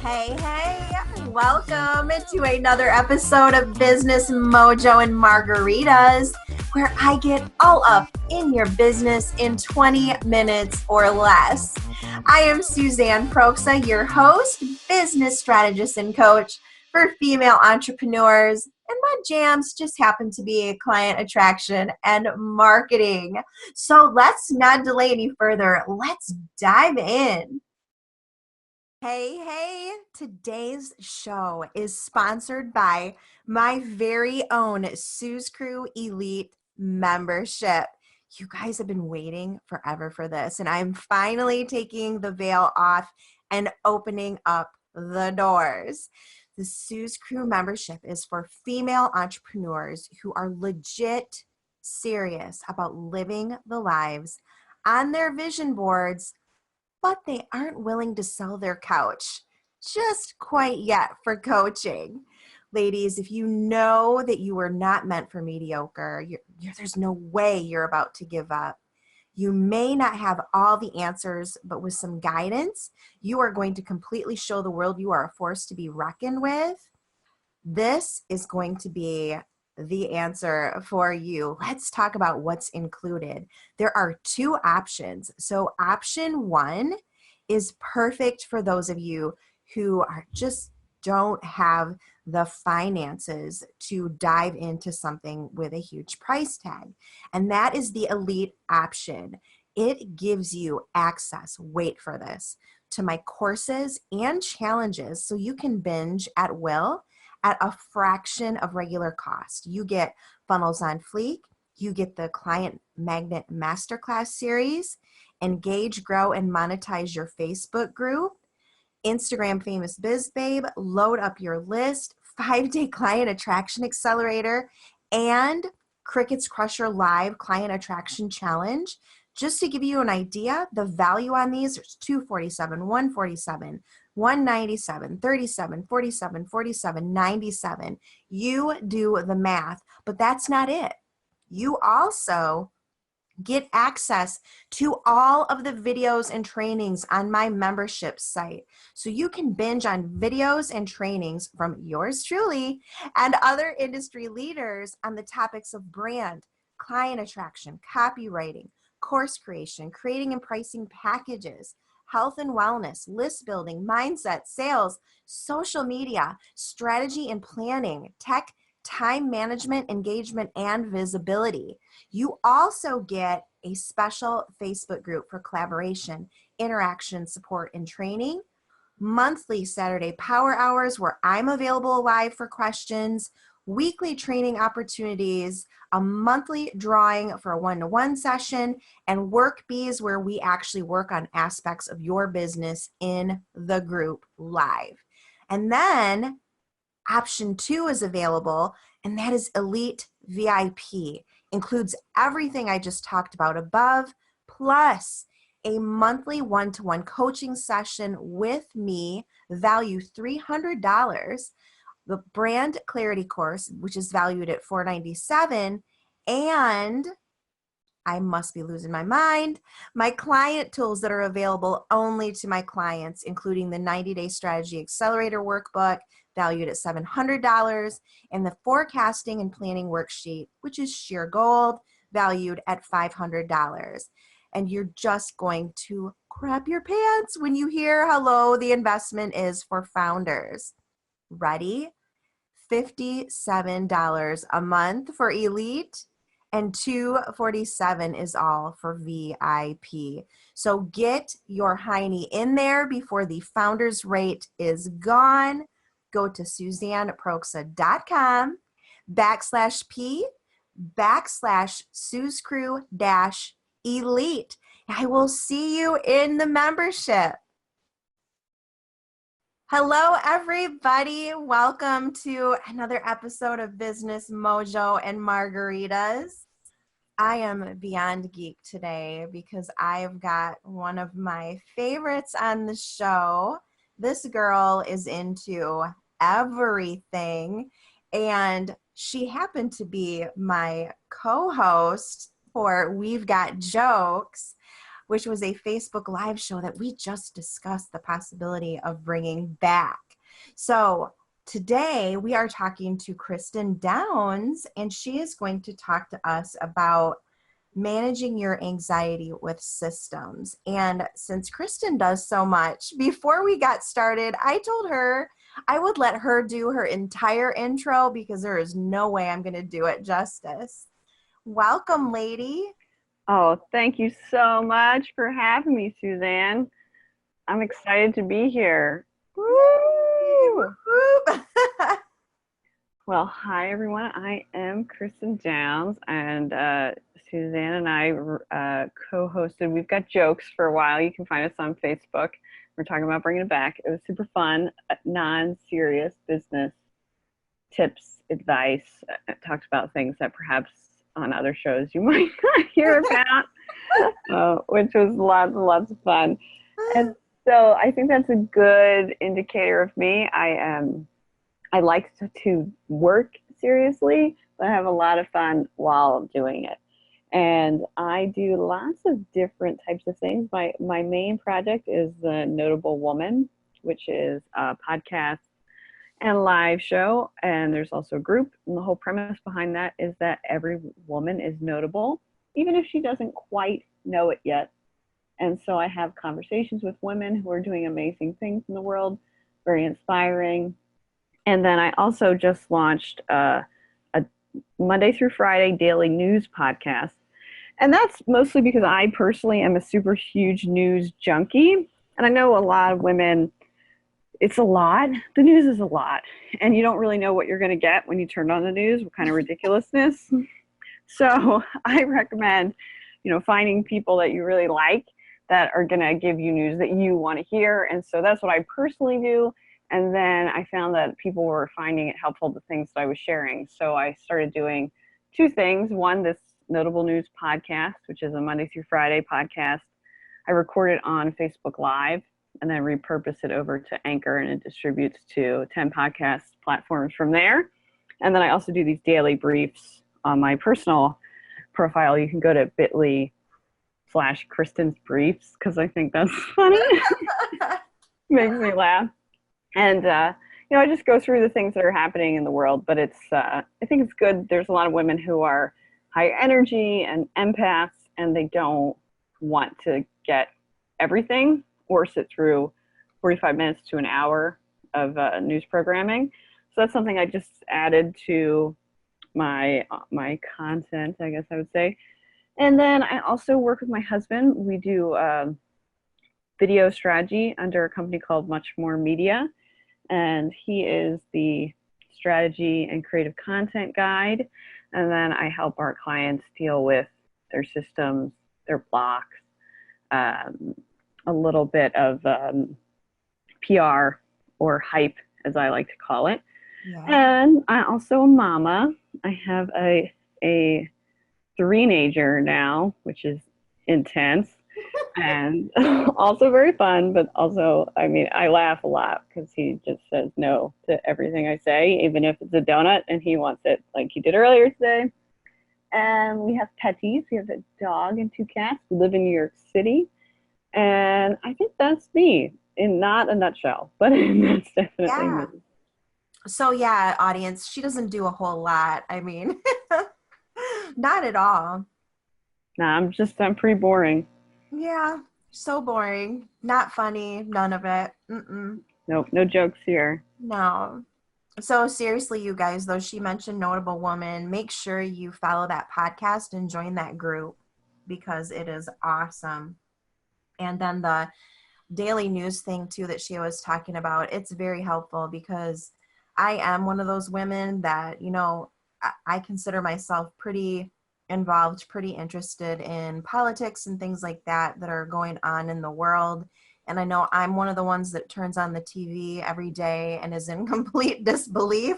Hey, welcome to another episode of Business Mojo and Margaritas, where I get all up in your business in 20 minutes or less. I am Suzanne Proksa, your host, business strategist and coach for female entrepreneurs, and my jams just happen to be client attraction and marketing. So let's not delay any further. Let's dive in. Hey, today's show is sponsored by my very own Sue's Crew Elite membership. You guys have been waiting forever for this, and I'm finally taking the veil off and opening up the doors. The Sue's Crew membership is for female entrepreneurs who are legit serious about living the lives on their vision boards, but they aren't willing to sell their couch just quite yet for coaching. Ladies, if you know that you are not meant for mediocre, there's no way you're about to give up. You may not have all the answers, but with some guidance, you are going to completely show the world you are a force to be reckoned with. This is going to be the answer for you. Let's talk about what's included. There are two options. So option one is perfect for those of you who just don't have the finances to dive into something with a huge price tag. And that is the elite option. It gives you access, wait for this, to my courses and challenges so you can binge at will at a fraction of regular cost. You get Funnels on Fleek, you get the Client Magnet Masterclass series, Engage, Grow, and Monetize Your Facebook group, Instagram Famous Biz Babe, Load Up Your List, 5-day Client Attraction Accelerator, and Cricket's Crusher Live Client Attraction Challenge. Just to give you an idea, the value on these is $247, $147, $197, $37, $47, $47, $97. You do the math, but that's not it. You also get access to all of the videos and trainings on my membership site. So you can binge on videos and trainings from yours truly and other industry leaders on the topics of brand, client attraction, copywriting, course creation, creating and pricing packages, health and wellness, list building, mindset, sales, social media, strategy and planning, tech, time management, engagement, and visibility. You also get a special Facebook group for collaboration, interaction, support, and training, monthly Saturday power hours where I'm available live for questions, weekly training opportunities, a monthly drawing for a one-to-one session, and work bees where we actually work on aspects of your business in the group live. And then option two is available, and that is Elite VIP. Includes everything I just talked about above, plus a monthly one-to-one coaching session with me, value $300, the brand clarity course, which is valued at $497, and I must be losing my mind, my client tools that are available only to my clients, including the 90-day strategy accelerator workbook, valued at $700, and the forecasting and planning worksheet, which is sheer gold, valued at $500. And you're just going to crap your pants when you hear how low the investment is for founders. Ready? $57 a month for Elite, and $247 is all for VIP. So get your hiney in there before the founder's rate is gone. Go to SuzanneProksa.com/P/SuzCrew-Elite. I will see you in the membership. Hello, everybody. Welcome to another episode of Business Mojo and Margaritas. I am beyond geek today because I've got one of my favorites on the show. This girl is into everything, and she happened to be my co-host for We've Got Jokes. which was a Facebook Live show that we just discussed the possibility of bringing back. So today we are talking to Cristin Downs, and she is going to talk to us about managing your anxiety with systems. And since Cristin does so much, before we got started, I told her I would let her do her entire intro because there is no way I'm going to do it justice. Welcome, lady. Oh, thank you so much for having me, Suzanne. I'm excited to be here. Woo! Well, hi, everyone. I am Cristin Downs, and Suzanne and I co-hosted We've Got Jokes for a while. You can find us on Facebook. We're talking about bringing it back. It was super fun, non-serious business tips, advice. Talked about things that perhaps on other shows you might not hear about, which was lots and lots of fun. And so I think that's a good indicator of me. I like to work seriously, but I have a lot of fun while doing it. And I do lots of different types of things. My main project is The Notable Woman, which is a podcast and live show. And there's also a group. And the whole premise behind that is that every woman is notable, even if she doesn't quite know it yet. And so I have conversations with women who are doing amazing things in the world, very inspiring. And then I also just launched a Monday through Friday daily news podcast. And that's mostly because I personally am a super huge news junkie. And I know a lot of women, it's a lot. The news is a lot. And you don't really know what you're going to get when you turn on the news, what kind of ridiculousness. So I recommend, finding people that you really like that are going to give you news that you want to hear. And so that's what I personally do. And then I found that people were finding it helpful, the things that I was sharing. So I started doing two things. One, this Notable News podcast, which is a Monday through Friday podcast. I record it on Facebook Live and then repurpose it over to Anchor, and it distributes to 10 podcast platforms from there. And then I also do these daily briefs on my personal profile. You can go to bit.ly/Cristin's Briefs because I think that's funny. Makes me laugh. And, I just go through the things that are happening in the world, but I think it's good. There's a lot of women who are high energy and empaths, and they don't want to get everything or sit through 45 minutes to an hour of news programming. So that's something I just added to my content, I guess I would say. And then I also work with my husband. We do video strategy under a company called Much More Media. And he is the strategy and creative content guide. And then I help our clients deal with their systems, their blocks, a little bit of PR or hype, as I like to call it. Yeah. And I'm also a mama. I have a three-nager now, which is intense. And also very fun, but also, I laugh a lot because he just says no to everything I say, even if it's a donut and he wants it like he did earlier today. And we have petties. We have a dog and two cats. We live in New York City. And I think that's me, in not a nutshell, but that's definitely me. So yeah, audience, she doesn't do a whole lot. Not at all. Nah, I'm pretty boring. Yeah, so boring. Not funny. None of it. Mm-mm. Nope, no jokes here. No. So seriously, you guys, though she mentioned Notable Woman, make sure you follow that podcast and join that group because it is awesome. And then the daily news thing too that she was talking about, it's very helpful because I am one of those women that, I consider myself pretty involved, pretty interested in politics and things like that are going on in the world. And I know I'm one of the ones that turns on the TV every day and is in complete disbelief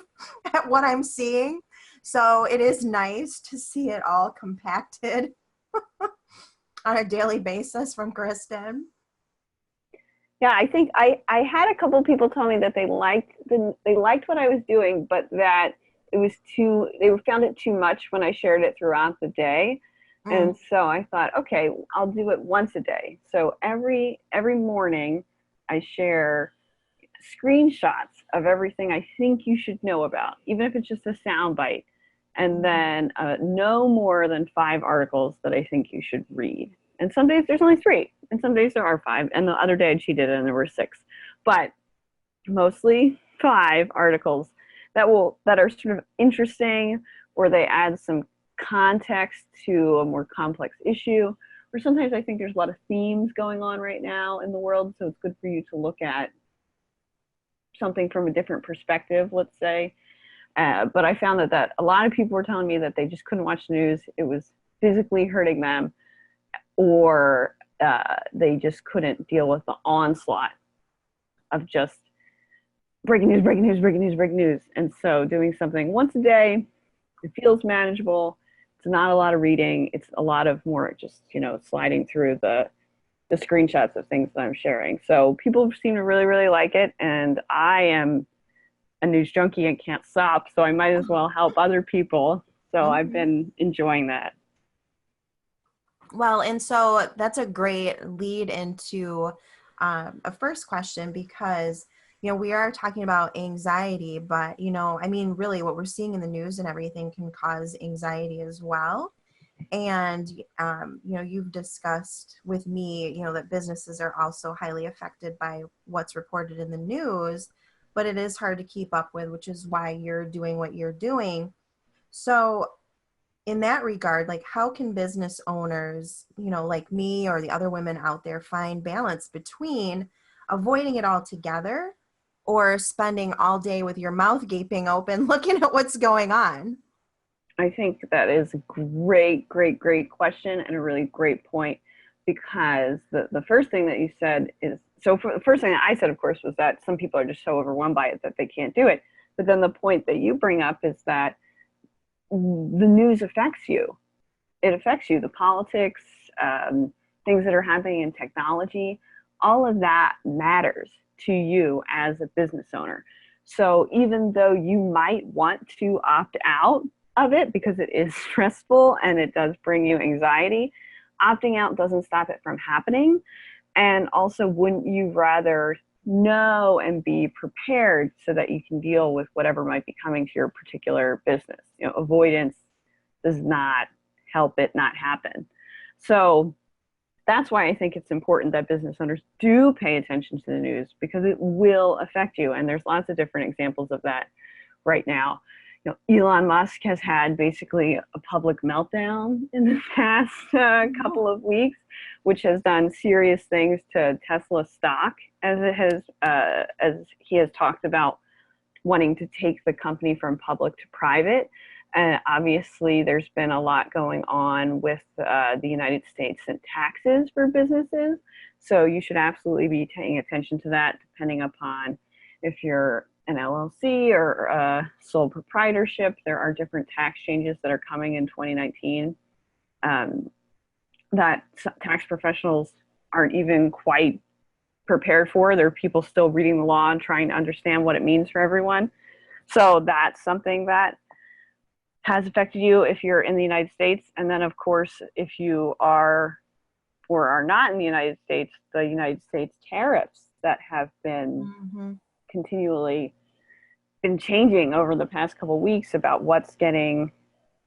at what I'm seeing. So it is nice to see it all compacted on a daily basis from Cristin. Yeah, I think I had a couple of people tell me that they liked what I was doing, but that it was they found it too much when I shared it throughout the day. Mm. And so I thought, okay, I'll do it once a day. So every morning I share screenshots of everything I think you should know about, even if it's just a sound bite, and Mhm. then no more than 5 articles that I think you should read. And some days there's only 3, and some days there are 5. And the other day I cheated and there were 6, but mostly 5 articles that are sort of interesting, or they add some context to a more complex issue. Or sometimes I think there's a lot of themes going on right now in the world, so it's good for you to look at something from a different perspective, let's say. But I found that a lot of people were telling me that they just couldn't watch the news. It was physically hurting them, or they just couldn't deal with the onslaught of just breaking news, breaking news, breaking news, breaking news. And so doing something once a day, it feels manageable. It's not a lot of reading. It's a lot of more just, sliding through the screenshots of things that I'm sharing. So people seem to really, really like it. And I am a news junkie and can't stop. So I might as well help other people. So I've Mhm. been enjoying that. Well, and so that's a great lead into a first question because, we are talking about anxiety, but, I mean, really what we're seeing in the news and everything can cause anxiety as well. And, you've discussed with me, that businesses are also highly affected by what's reported in the news, but it is hard to keep up with, which is why you're doing what you're doing. So, in that regard, like how can business owners, like me or the other women out there find balance between avoiding it altogether or spending all day with your mouth gaping open looking at what's going on? I think that is a great, great, great question and a really great point, because the first thing that you said is, so for the first thing that I said, of course, was that some people are just so overwhelmed by it that they can't do it. But then the point that you bring up is that the news affects you. It affects you, the politics, things that are happening in technology, all of that matters to you as a business owner. So even though you might want to opt out of it because it is stressful and it does bring you anxiety, opting out doesn't stop it from happening. And also, wouldn't you rather know and be prepared so that you can deal with whatever might be coming to your particular business? Avoidance does not help it not happen. So that's why I think it's important that business owners do pay attention to the news, because it will affect you. And there's lots of different examples of that right now. Elon Musk has had basically a public meltdown in the past couple of weeks, which has done serious things to Tesla stock, as he has talked about wanting to take the company from public to private. And obviously, there's been a lot going on with the United States and taxes for businesses. So you should absolutely be paying attention to that, depending upon if you're an LLC or sole proprietorship. There are different tax changes that are coming in 2019 that tax professionals aren't even quite prepared for. There are people still reading the law and trying to understand what it means for everyone. So that's something that has affected you if you're in the United States. And then, of course, if you are or are not in the United States tariffs that have been Mm-hmm. continually been changing over the past couple of weeks about what's getting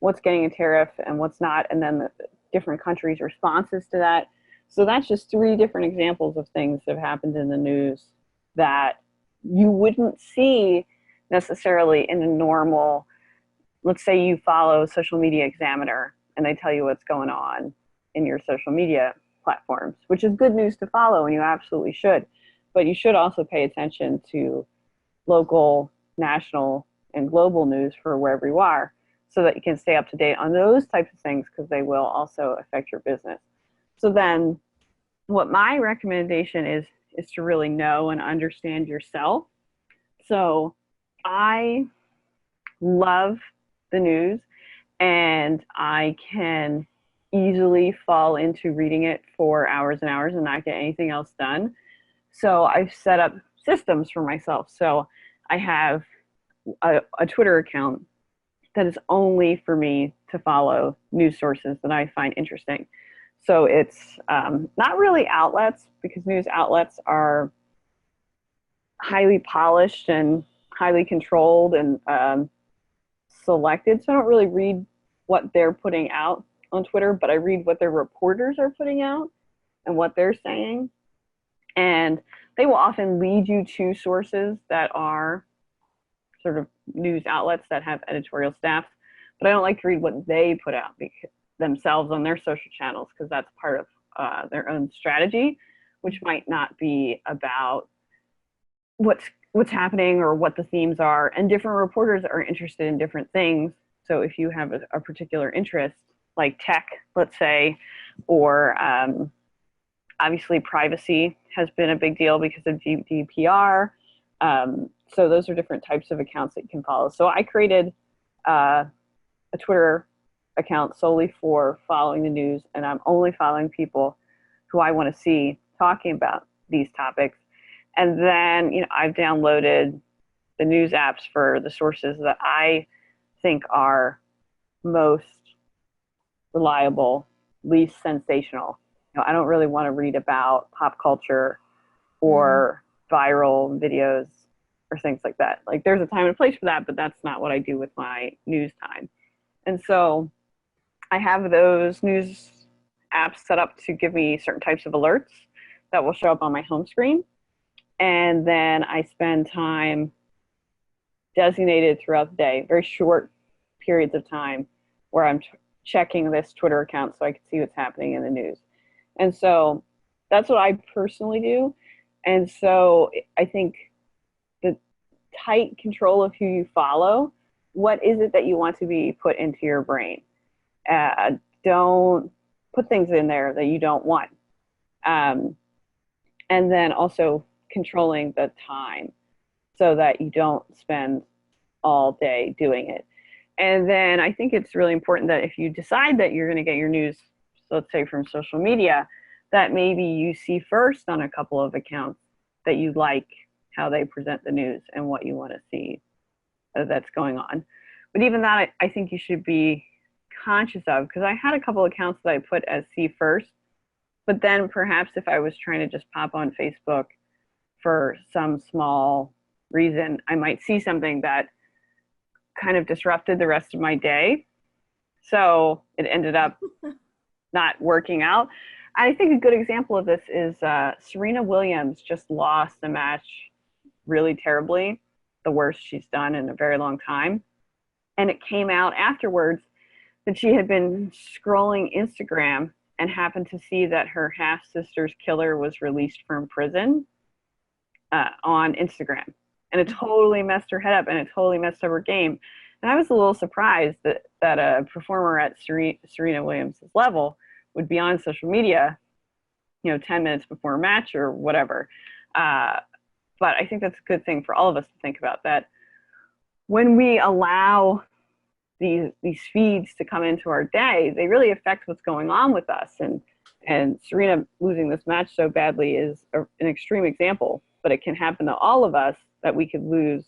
a tariff and what's not, and then the different countries' responses to that. So that's just 3 different examples of things that have happened in the news that you wouldn't see necessarily in a normal, let's say you follow Social Media Examiner and they tell you what's going on in your social media platforms, which is good news to follow, and you absolutely should. But you should also pay attention to local, national, and global news for wherever you are, so that you can stay up to date on those types of things, because they will also affect your business. So then what my recommendation is to really know and understand yourself. So I love the news, and I can easily fall into reading it for hours and hours and not get anything else done. So I've set up systems for myself. So I have a Twitter account that is only for me to follow news sources that I find interesting. So it's not really outlets, because news outlets are highly polished and highly controlled and selected. So I don't really read what they're putting out on Twitter, but I read what their reporters are putting out and what they're saying. And they will often lead you to sources that are sort of news outlets that have editorial staffs. But I don't like to read what they put out themselves on their social channels, because that's part of their own strategy, which might not be about what's happening or what the themes are. And different reporters are interested in different things. So if you have a particular interest, like tech, let's say, or obviously privacy has been a big deal because of GDPR. So those are different types of accounts that you can follow. So I created a Twitter account solely for following the news, and I'm only following people who I want to see talking about these topics. And then, I've downloaded the news apps for the sources that I think are most reliable, least sensational. I don't really want to read about pop culture or viral videos or things like that. Like, there's a time and a place for that, but that's not what I do with my news time. And so I have those news apps set up to give me certain types of alerts that will show up on my home screen. And then I spend time designated throughout the day, very short periods of time, where I'm checking this Twitter account so I can see what's happening in the news. And so that's what I personally do. And so I think the tight control of who you follow, what is it that you want to be put into your brain? Don't put things in there that you don't want. And then also controlling the time so that you don't spend all day doing it. And then I think it's really important that if you decide that you're going to get your news, so let's say from social media, that maybe you see first on a couple of accounts that you like how they present the news and what you want to see that's going on. But even that, I think you should be conscious of, because I had a couple accounts that I put as see first, but then perhaps if I was trying to just pop on Facebook for some small reason, I might see something that kind of disrupted the rest of my day. So it ended up not working out. I think a good example of this is Serena Williams just lost a match really terribly, the worst she's done in a very long time. And it came out afterwards that she had been scrolling Instagram and happened to see that her half-sister's killer was released from prison on Instagram. And it totally messed her head up, and it totally messed up her game. And I was a little surprised that a performer at Serena Williams' level would be on social media, 10 minutes before a match or whatever. But I think that's a good thing for all of us to think about, that when we allow these feeds to come into our day, they really affect what's going on with us. And Serena losing this match so badly is an extreme example, but it can happen to all of us, that we could lose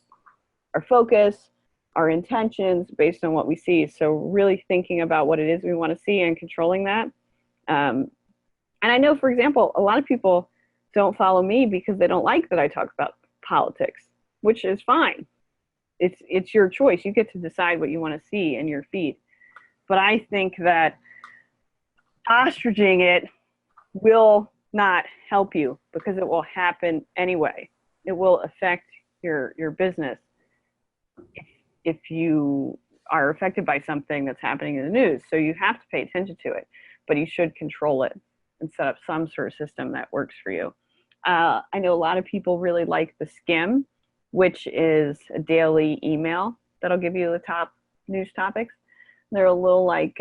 our focus, our intentions based on what we see. So really thinking about what it is we want to see and controlling that. And I know, for example, a lot of people don't follow me because they don't like that I talk about politics, which is fine. It's your choice. You get to decide what you want to see in your feed. But I think that ostriching it will not help you, because it will happen anyway. It will affect your business if you are affected by something that's happening in the news. So you have to pay attention to it, but you should control it and set up some sort of system that works for you. I know a lot of people really like the Skim, which is a daily email that'll give you the top news topics. They're a little like,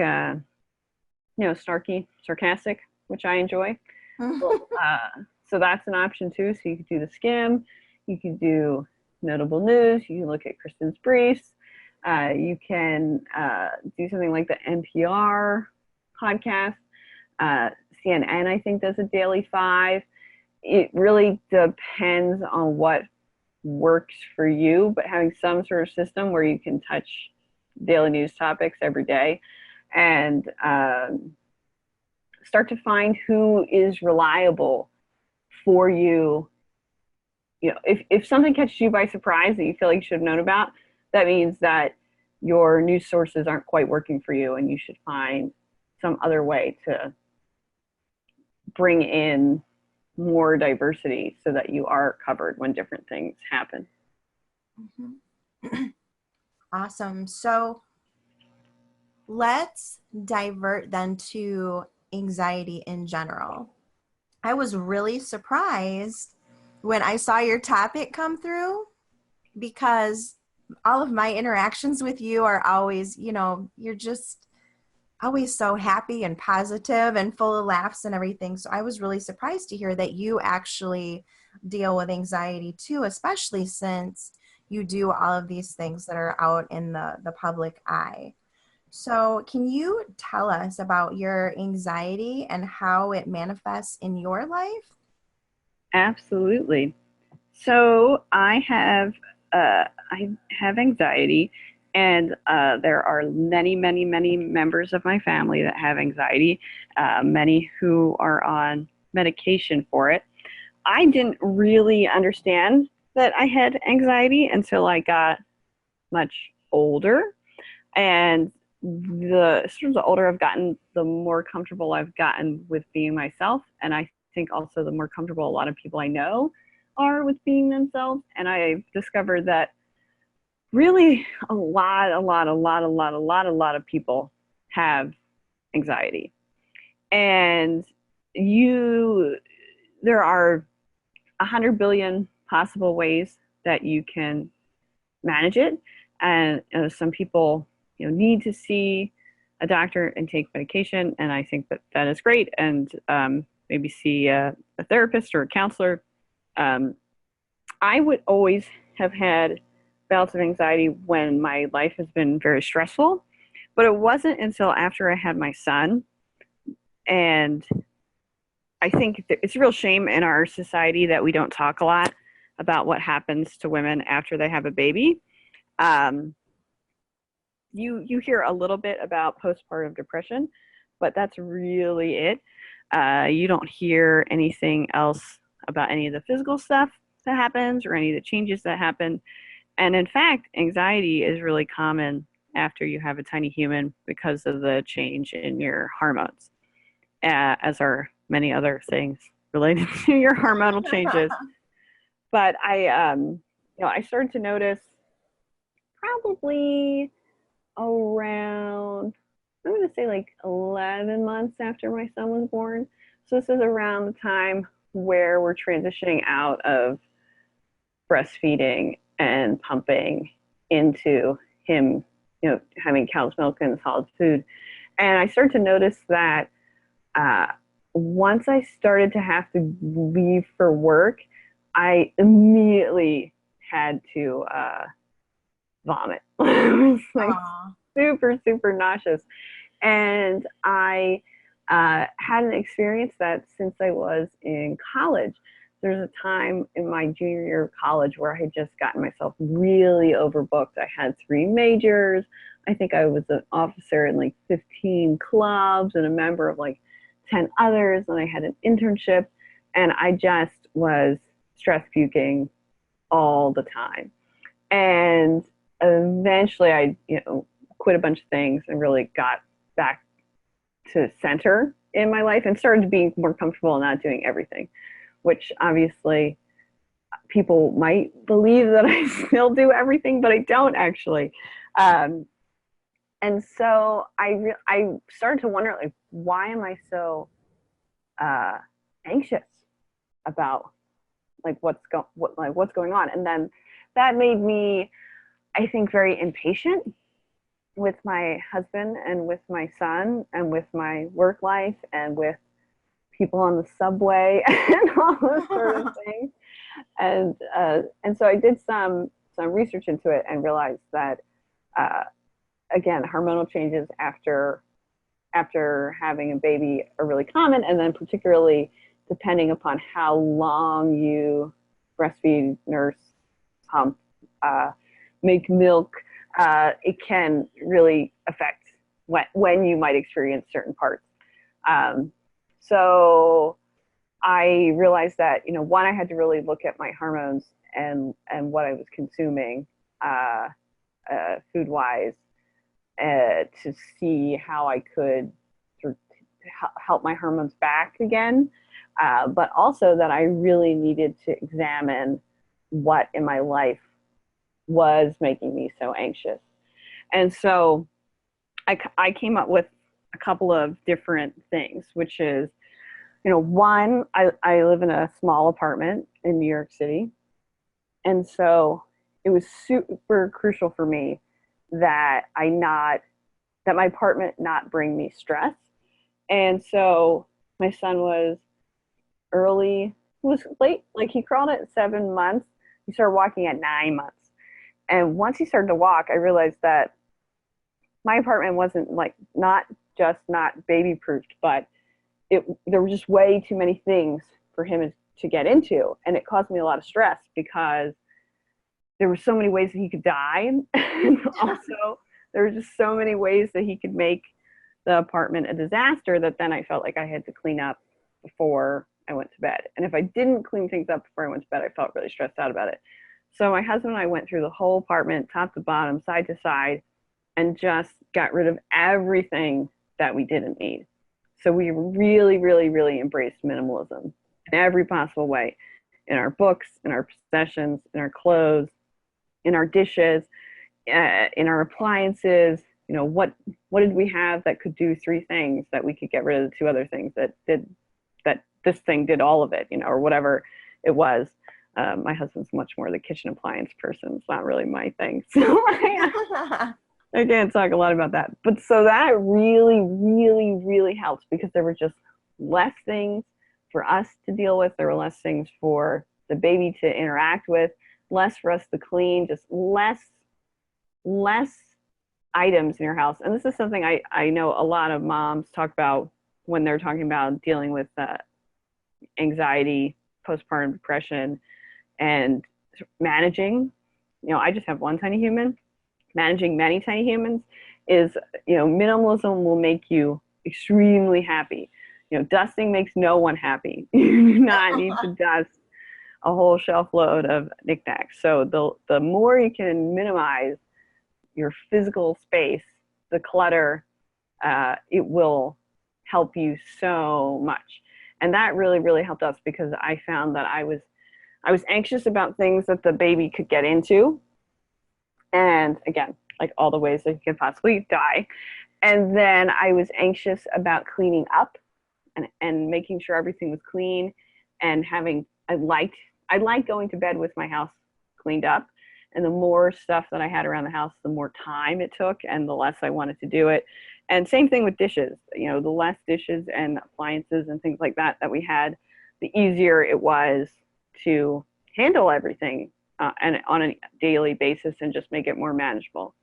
snarky, sarcastic, which I enjoy. So that's an option too. So you could do the Skim, you could do notable news, you can look at Kristin's briefs, you can do something like the NPR podcast. CNN, I think, does a daily 5. It really depends on what works for you, but having some sort of system where you can touch daily news topics every day, and start to find who is reliable for you. You know, if something catches you by surprise that you feel like you should have known about, that means that your news sources aren't quite working for you, and you should find some other way to bring in more diversity so that you are covered when different things happen. Mm-hmm. Awesome. So let's divert then to anxiety in general. I was really surprised when I saw your topic come through, because all of my interactions with you are always, you're just always so happy and positive and full of laughs and everything. So I was really surprised to hear that you actually deal with anxiety too, especially since you do all of these things that are out in the public eye. So can you tell us about your anxiety and how it manifests in your life? Absolutely. So I have anxiety, and there are many, many, many members of my family that have anxiety. Many who are on medication for it. I didn't really understand that I had anxiety until I got much older, and the older I've gotten, the more comfortable I've gotten with being myself, and I think also the more comfortable a lot of people I know are with being themselves. And I discovered that really a lot of people have anxiety. And there are 100 billion possible ways that you can manage it. And some people, need to see a doctor and take medication, and I think that that is great. And maybe see a therapist or a counselor. I would always have had bouts of anxiety when my life has been very stressful, but it wasn't until after I had my son. And I think it's a real shame in our society that we don't talk a lot about what happens to women after they have a baby. You hear a little bit about postpartum depression, but that's really it. You don't hear anything else about any of the physical stuff that happens or any of the changes that happen. And in fact, anxiety is really common after you have a tiny human because of the change in your hormones, as are many other things related to your hormonal changes. But I started to notice probably around, I'm going to say like 11 months after my son was born. So this is around the time where we're transitioning out of breastfeeding and pumping into him, having cow's milk and solid food. And I started to notice that once I started to have to leave for work, I immediately had to vomit. It was like super, super nauseous. And I had an experience that since I was in college. There's a time in my junior year of college where I had just gotten myself really overbooked. I had 3 majors. I think I was an officer in like 15 clubs and a member of like 10 others. And I had an internship, and I just was stress puking all the time. And eventually I, quit a bunch of things and really got back to center in my life and started to be more comfortable not doing everything, which obviously people might believe that I still do everything, but I don't actually. And so I started to wonder, like, why am I so anxious about like what's going on? And then that made me, I think, very impatient with my husband and with my son and with my work life and with people on the subway and all those sort of things. And so I did some research into it and realized that again, hormonal changes after having a baby are really common, and then particularly depending upon how long you breastfeed, nurse, pump, make milk, it can really affect when you might experience certain parts. So I realized that, one, I had to really look at my hormones and what I was consuming food wise to see how I could sort of help my hormones back again. But also that I really needed to examine what in my life was making me so anxious. And so I came up with a couple of different things, which is, one, I live in a small apartment in New York City. And so it was super crucial for me that that my apartment not bring me stress. And so my son was late, like he crawled at 7 months. He started walking at 9 months. And once he started to walk, I realized that my apartment wasn't not baby proofed, but there were just way too many things for him to get into. And it caused me a lot of stress because there were so many ways that he could die. And also there were just so many ways that he could make the apartment a disaster that then I felt like I had to clean up before I went to bed. And if I didn't clean things up before I went to bed, I felt really stressed out about it. So my husband and I went through the whole apartment, top to bottom, side to side, and just got rid of everything that we didn't need. So we really, really, really embraced minimalism in every possible way, in our books, in our possessions, in our clothes, in our dishes, in our appliances. What did we have that could do three things that we could get rid of the two other things that this thing did all of it, or whatever it was. My husband's much more the kitchen appliance person. It's not really my thing. So I can't talk a lot about that. But so that really, really, really helped because there were just less things for us to deal with. There were less things for the baby to interact with, less for us to clean, just less items in your house. And this is something I know a lot of moms talk about when they're talking about dealing with anxiety, postpartum depression, and managing. I just have one tiny human. Managing many tiny humans is, minimalism will make you extremely happy. Dusting makes no one happy. You do not need to dust a whole shelf load of knickknacks. So the more you can minimize your physical space, the clutter, it will help you so much. And that really, really helped us because I found that I was anxious about things that the baby could get into. And again, like all the ways that he could possibly die. And then I was anxious about cleaning up and making sure everything was clean and I like going to bed with my house cleaned up. And the more stuff that I had around the house, the more time it took and the less I wanted to do it. And same thing with dishes, the less dishes and appliances and things like that we had, the easier it was to handle everything and on a daily basis and just make it more manageable.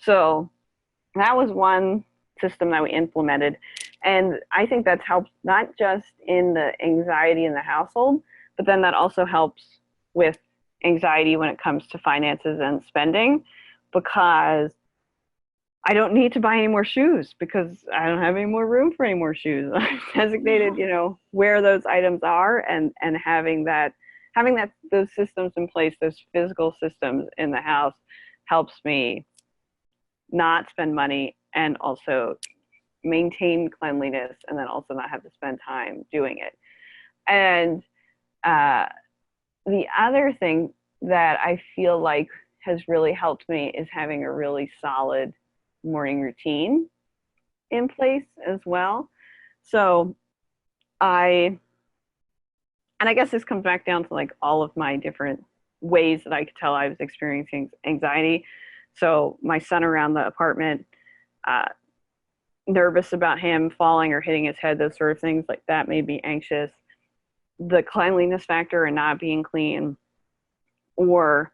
So that was one system that we implemented. And I think that's helped not just in the anxiety in the household, but then that also helps with anxiety when it comes to finances and spending, because I don't need to buy any more shoes because I don't have any more room for any more shoes. I've designated, where those items are, and having those systems in place, those physical systems in the house, helps me not spend money and also maintain cleanliness, and then also not have to spend time doing it. And the other thing that I feel like has really helped me is having a really solid morning routine in place as well. So I guess this comes back down to like all of my different ways that I could tell I was experiencing anxiety. So my son around the apartment, nervous about him falling or hitting his head, those sort of things like that made me anxious. The cleanliness factor and not being clean, or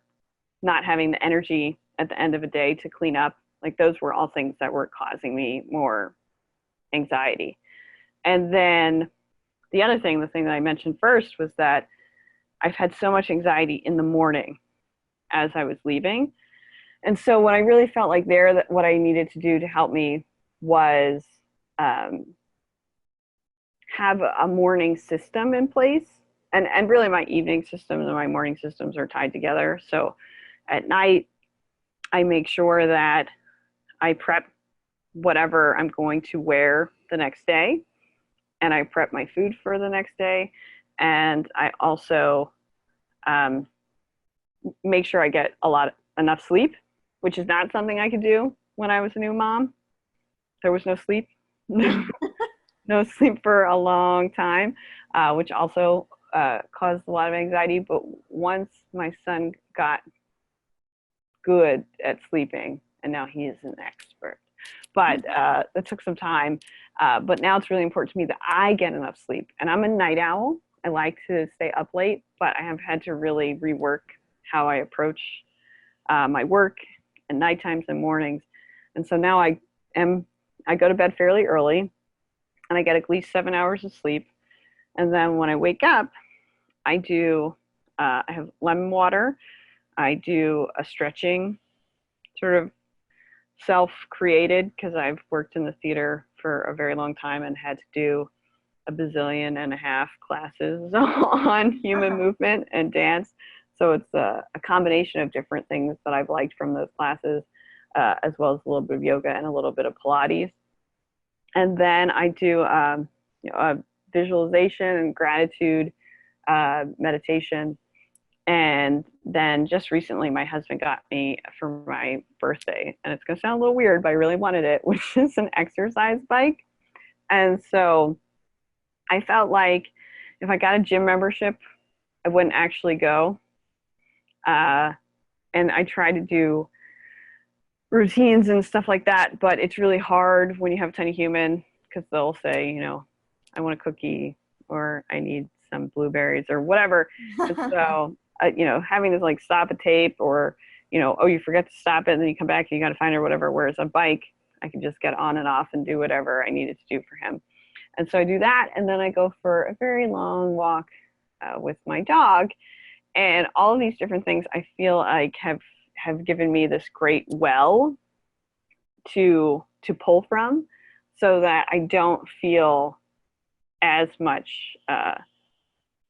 not having the energy at the end of a day to clean up, like those were all things that were causing me more anxiety. And then the other thing, the thing that I mentioned first, was that I've had so much anxiety in the morning as I was leaving. And so what I really felt like there, that what I needed to do to help me was um, have a morning system in place. And really my evening systems and my morning systems are tied together. So at night, I make sure that I prep whatever I'm going to wear the next day, and I prep my food for the next day. And I also um, make sure I get enough sleep, which is not something I could do when I was a new mom. There was no sleep, no sleep for a long time, which also caused a lot of anxiety. But once my son got good at sleeping, and now he is an expert, but it took some time. But now it's really important to me that I get enough sleep. And I'm a night owl. I like to stay up late, but I have had to really rework how I approach my work and night times and mornings. And so now I go to bed fairly early, and I get at least 7 hours of sleep. And then when I wake up, I have lemon water. I do a stretching, sort of self-created, because I've worked in the theater for a very long time and had to do a bazillion and a half classes on human movement and dance. So it's a combination of different things that I've liked from those classes, as well as a little bit of yoga and a little bit of Pilates. And then I do a visualization and gratitude meditation. And then just recently, my husband got me for my birthday, and it's going to sound a little weird, but I really wanted it, which is an exercise bike. And so I felt like if I got a gym membership, I wouldn't actually go. And I try to do routines and stuff like that, but it's really hard when you have a tiny human, because they'll say, I want a cookie, or I need some blueberries or whatever. And so, having to like stop a tape, or, oh, you forget to stop it, and then you come back and you got to find her, whatever. Whereas a bike, I can just get on and off and do whatever I needed to do for him. And so I do that, and then I go for a very long walk with my dog. And all of these different things I feel like have given me this great well to pull from, so that I don't feel as much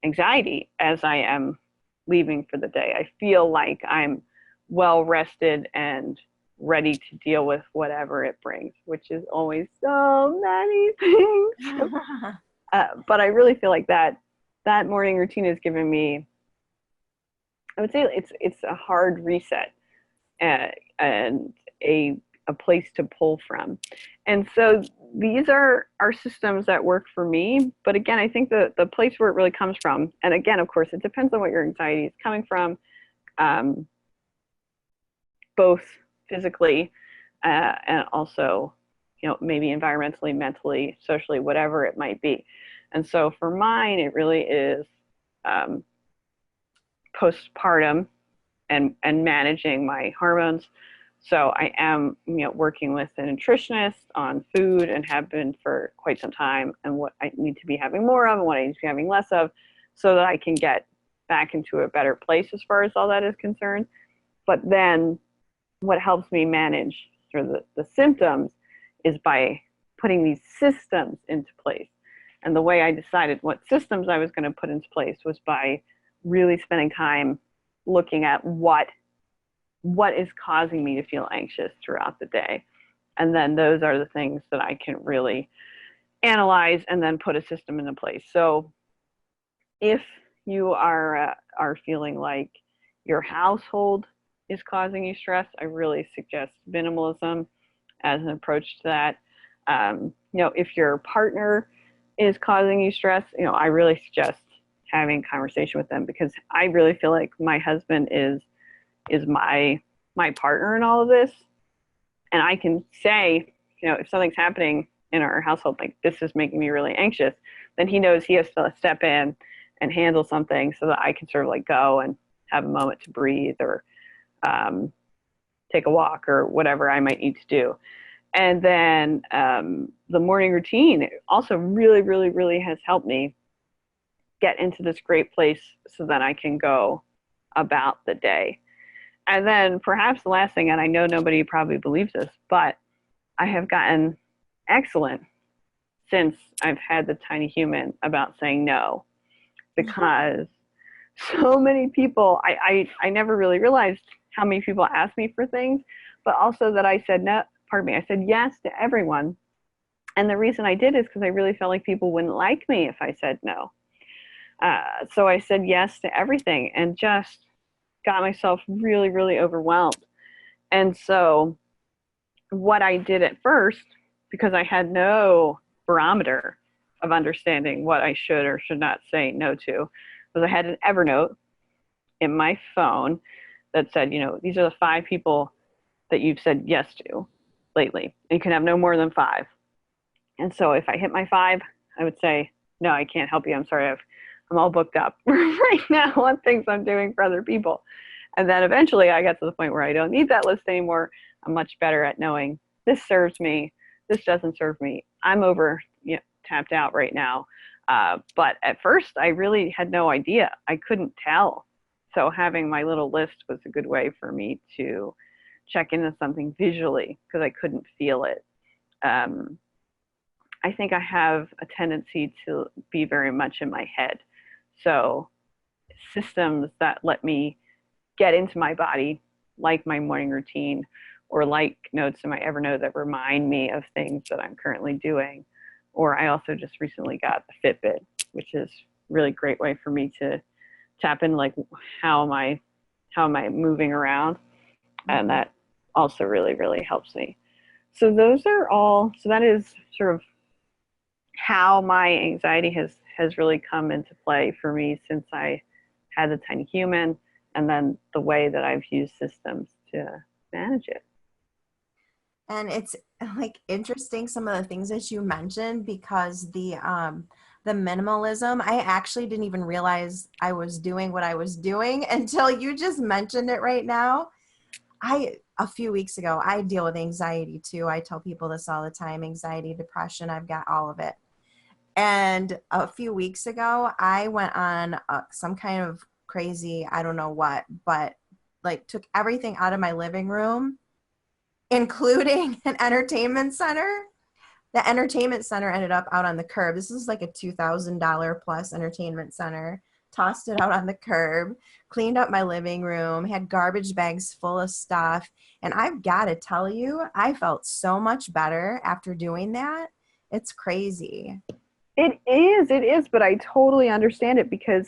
anxiety as I am leaving for the day. I feel like I'm well rested and ready to deal with whatever it brings, which is always so many things. But I really feel like that morning routine has given me, I would say it's a hard reset, and a place to pull from. And so these are systems that work for me. But again, I think the place where it really comes from, and again, of course, it depends on what your anxiety is coming from, both physically and also, maybe environmentally, mentally, socially, whatever it might be. And so for mine, it really is postpartum and managing my hormones. So I am, working with a nutritionist on food, and have been for quite some time, and what I need to be having more of and what I need to be having less of, so that I can get back into a better place as far as all that is concerned. But then what helps me manage sort of the symptoms is by putting these systems into place. And the way I decided what systems I was going to put into place was by really spending time looking at what is causing me to feel anxious throughout the day. And then those are the things that I can really analyze and then put a system into place. So if you are feeling like your household is causing you stress, I really suggest minimalism as an approach to that. If your partner is causing you stress, I really suggest having a conversation with them, because I really feel like my husband is my partner in all of this. And I can say, if something's happening in our household, like this is making me really anxious, then he knows he has to step in and handle something, so that I can sort of like go and have a moment to breathe, or take a walk, or whatever I might need to do. And then the morning routine also really, really, really has helped me get into this great place, so that I can go about the day. And then perhaps the last thing, and I know nobody probably believes this, but I have gotten excellent since I've had the tiny human about saying no, because so many people, I never really realized how many people asked me for things, but also that I said no, pardon me, I said yes to everyone. And the reason I did is because I really felt like people wouldn't like me if I said no. So I said yes to everything and just got myself really, really overwhelmed. And so what I did at first, because I had no barometer of understanding what I should or should not say no to, was I had an Evernote in my phone that said, you know, these are the 5 people that you've said yes to lately. And you can have no more than 5. And so if I hit my 5, I would say, no, I can't help you. I'm sorry. I'm all booked up right now on things I'm doing for other people. And then eventually I got to the point where I don't need that list anymore. I'm much better at knowing this serves me, this doesn't serve me. I'm over, you know, tapped out right now. But at first I really had no idea. I couldn't tell. So having my little list was a good way for me to check into something visually because I couldn't feel it. I think I have a tendency to be very much in my head. So systems that let me get into my body, like my morning routine, or like notes in my Evernote that remind me of things that I'm currently doing. Or I also just recently got the Fitbit, which is a really great way for me to tap in, like, how am I moving around? And that also really, really helps me. So those are all, so that is sort of how my anxiety has really come into play for me since I had the tiny human, and then the way that I've used systems to manage it. And it's like interesting some of the things that you mentioned because the minimalism, I actually didn't even realize I was doing what I was doing until you just mentioned it right now. A few weeks ago, I deal with anxiety too. I tell people this all the time, anxiety, depression, I've got all of it. And a few weeks ago, I went on some kind of crazy, I don't know what, but like took everything out of my living room, including an entertainment center. The entertainment center ended up out on the curb. This is like a $2,000 plus entertainment center. Tossed it out on the curb, cleaned up my living room, had garbage bags full of stuff. And I've got to tell you, I felt so much better after doing that. It's crazy. It is, but I totally understand it because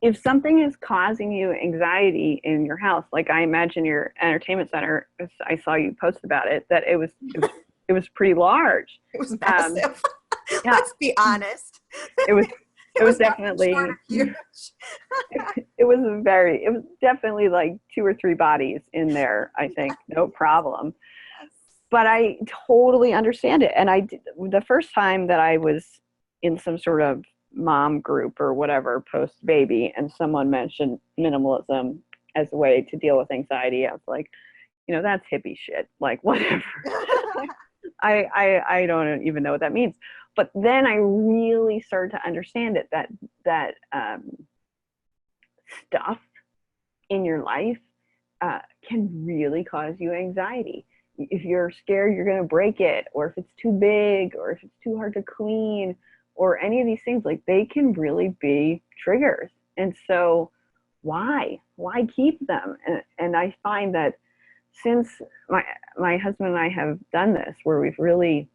if something is causing you anxiety in your house, like I imagine your entertainment center, I saw you post about it, that it was pretty large. It was massive. Yeah, Let's be honest. it was It it was was nothing short definitely of huge. it was definitely like 2 or 3 bodies in there, I think, no problem. But I totally understand it. And the first time that I was in some sort of mom group or whatever post baby, and someone mentioned minimalism as a way to deal with anxiety, I was like, you know, that's hippie shit. Like, whatever. I don't even know what that means. But then I really started to understand it, that stuff in your life can really cause you anxiety. If you're scared you're going to break it, or if it's too big, or if it's too hard to clean, or any of these things, like, they can really be triggers. And so why keep them? And I find that since my husband and I have done this, where we've really,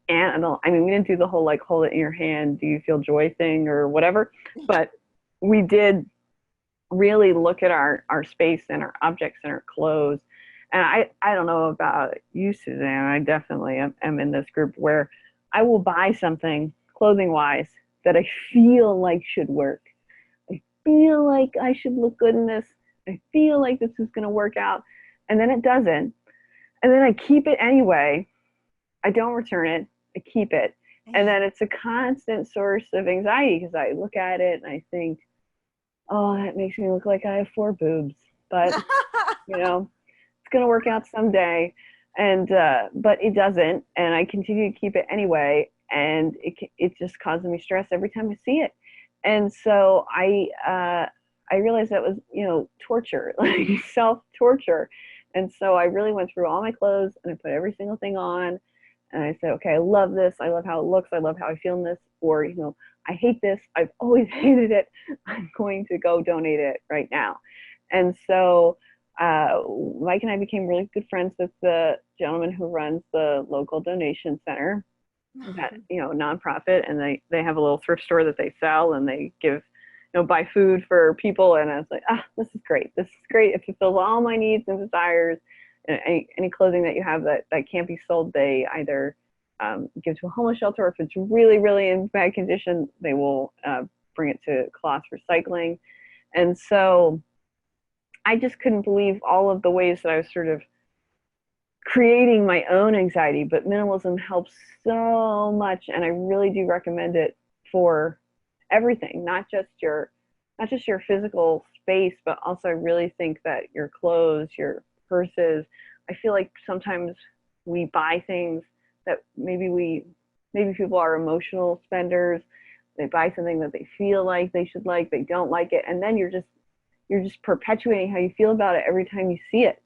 and I mean, we didn't do the whole like hold it in your hand, do you feel joy thing or whatever, but we did really look at our space and our objects and our clothes. And I don't know about you, Suzanne, I definitely am in this group where I will buy something clothing wise that I feel like should work. I feel like I should look good in this. I feel like this is going to work out. And then it doesn't. And then I keep it anyway. I don't return it. I keep it. And then it's a constant source of anxiety because I look at it and I think, oh, that makes me look like I have 4 boobs. But, you know, it's going to work out someday. And, but it doesn't. And I continue to keep it anyway. And it just causes me stress every time I see it. And so I I realized that was, torture, like self-torture. And so I really went through all my clothes and I put every single thing on. And I said, okay, I love this. I love how it looks. I love how I feel in this. Or, I hate this. I've always hated it. I'm going to go donate it right now. And so Mike and I became really good friends with the gentleman who runs the local donation center, that, nonprofit. And they have a little thrift store that they sell, and they give, buy food for people. And I was like, this is great. This is great. It fulfills all my needs and desires. Any clothing that you have that can't be sold, they either give to a homeless shelter, or if it's really, really in bad condition, they will bring it to cloth recycling. And so I just couldn't believe all of the ways that I was sort of creating my own anxiety. But minimalism helps so much, and I really do recommend it for everything, not just your physical space, but also I really think that your clothes, your purses. I feel like sometimes we buy things that maybe people are emotional spenders. They buy something that they feel like they should like, they don't like it, and then you're just perpetuating how you feel about it every time you see it.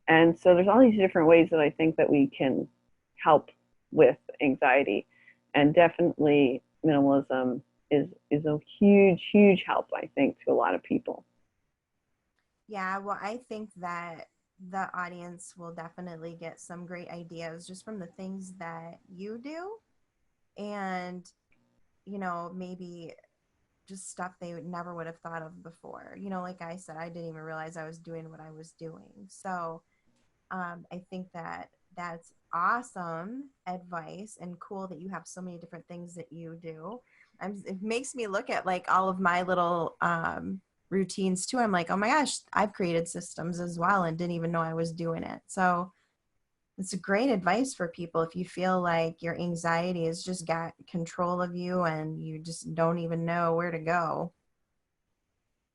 And so there's all these different ways that I think that we can help with anxiety, and definitely minimalism is a huge, huge help, I think, to a lot of people. Yeah, well, I think that the audience will definitely get some great ideas just from the things that you do, and maybe just stuff they never would have thought of before. Like I said, I didn't even realize I was doing what I was doing. So I think that that's awesome advice, and cool that you have so many different things that you do. It makes me look at like all of my little routines too. I'm like, oh my gosh, I've created systems as well and didn't even know I was doing it. So it's a great advice for people if you feel like your anxiety has just got control of you and you just don't even know where to go.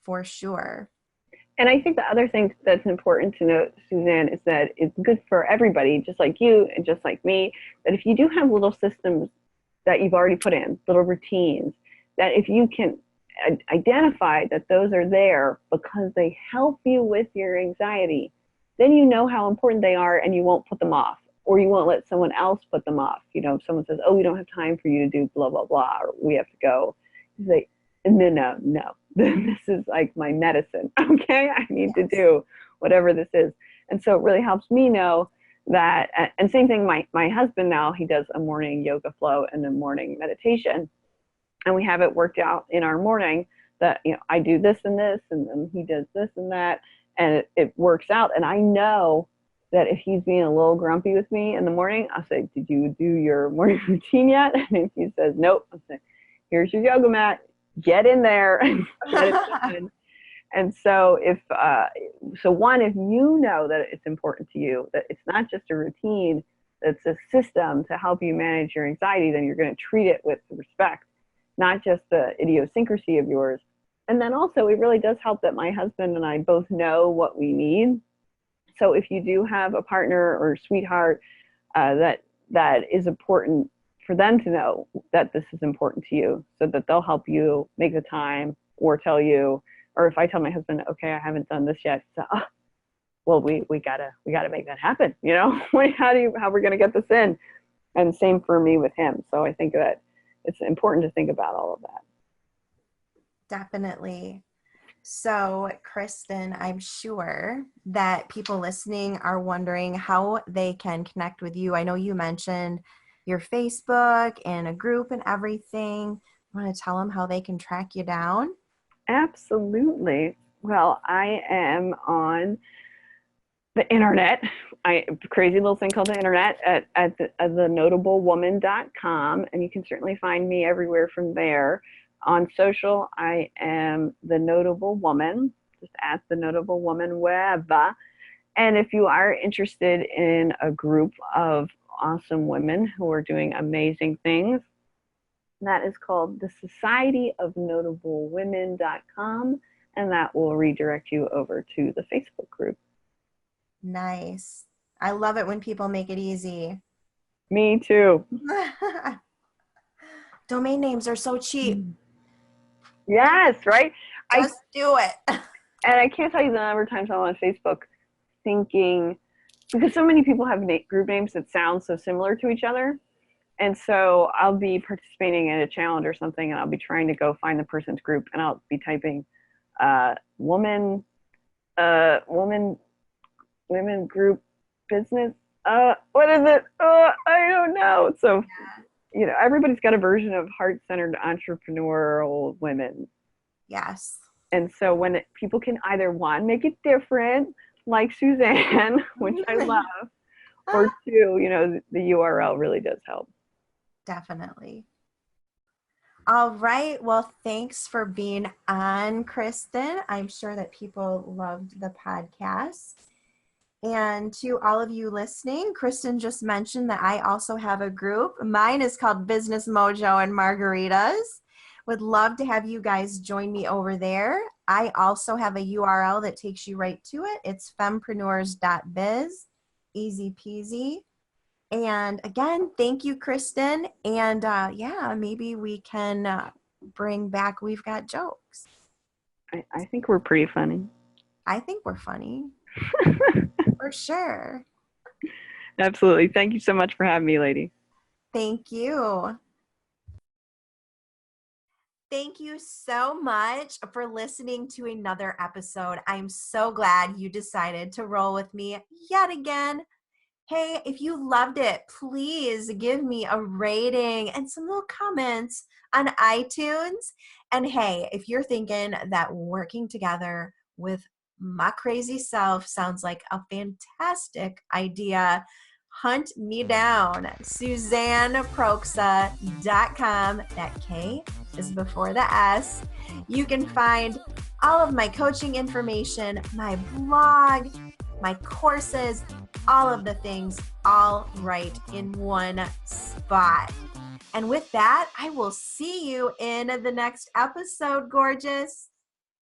For sure. And I think the other thing that's important to note, Suzanne, is that it's good for everybody, just like you and just like me, that if you do have little systems that you've already put in, little routines, that if you can identify that those are there because they help you with your anxiety, then you know how important they are and you won't put them off, or you won't let someone else put them off. If someone says, oh, we don't have time for you to do blah, blah, blah, or we have to go, you say, no. This is like my medicine. Okay. I need to do whatever this is. And so it really helps me know that, and same thing, my husband now, he does a morning yoga flow and a morning meditation. And we have it worked out in our morning that, I do this and this, and then he does this and that, and it works out. And I know that if he's being a little grumpy with me in the morning, I'll say, did you do your morning routine yet? And if he says, nope, I'll say, here's your yoga mat. Get in there and get it done. And so if you know that it's important to you, that it's not just a routine, it's a system to help you manage your anxiety, then you're going to treat it with respect, not just the idiosyncrasy of yours. And then also it really does help that my husband and I both know what we need. So if you do have a partner or sweetheart that is important for them to know that this is important to you, so that they'll help you make the time, or tell you, or if I tell my husband, okay, I haven't done this yet, so, well, we gotta make that happen. How are we gonna get this in? And same for me with him. So I think that it's important to think about all of that. Definitely. So, Cristin, I'm sure that people listening are wondering how they can connect with you. I know you mentioned your Facebook and a group and everything. You want to tell them how they can track you down? Absolutely. Well, I am on the internet. Crazy little thing called the internet at thenotable.woman.com, and you can certainly find me everywhere from there. On social, I am The Notable Woman, just at The Notable Woman web. And if you are interested in a group of awesome women who are doing amazing things, that is called the societyoFnotablewomen.com, and that will redirect you over to the Facebook group. Nice. I love it when people make it easy. Me too. Domain names are so cheap. Yes, right? Just do it. And I can't tell you the number of times I'm on Facebook thinking, because so many people have group names that sound so similar to each other. And so I'll be participating in a challenge or something, and I'll be trying to go find the person's group, and I'll be typing woman, woman, women group business. What is it? I don't know. So, everybody's got a version of heart-centered entrepreneurial women. Yes. And so when people can either one, make it different, like Suzanne, which I love, or two, the URL really does help. Definitely. All right. Well, thanks for being on, Cristin. I'm sure that people loved the podcast. And to all of you listening, Cristin just mentioned that I also have a group. Mine is called Business Mojo and Margaritas. Would love to have you guys join me over there. I also have a URL that takes you right to it. It's fempreneurs.biz. Easy peasy. And again, thank you, Cristin. And maybe we can bring back We've Got Jokes. I think we're pretty funny. I think we're funny. For sure. Absolutely. Thank you so much for having me, lady. Thank you. Thank you so much for listening to another episode. I'm so glad you decided to roll with me yet again. Hey, if you loved it, please give me a rating and some little comments on iTunes. And hey, if you're thinking that working together with my crazy self sounds like a fantastic idea, hunt me down, SuzanneProksa.com. That K is before the S. You can find all of my coaching information, my blog, my courses, all of the things, all right in one spot. And with that, I will see you in the next episode, gorgeous.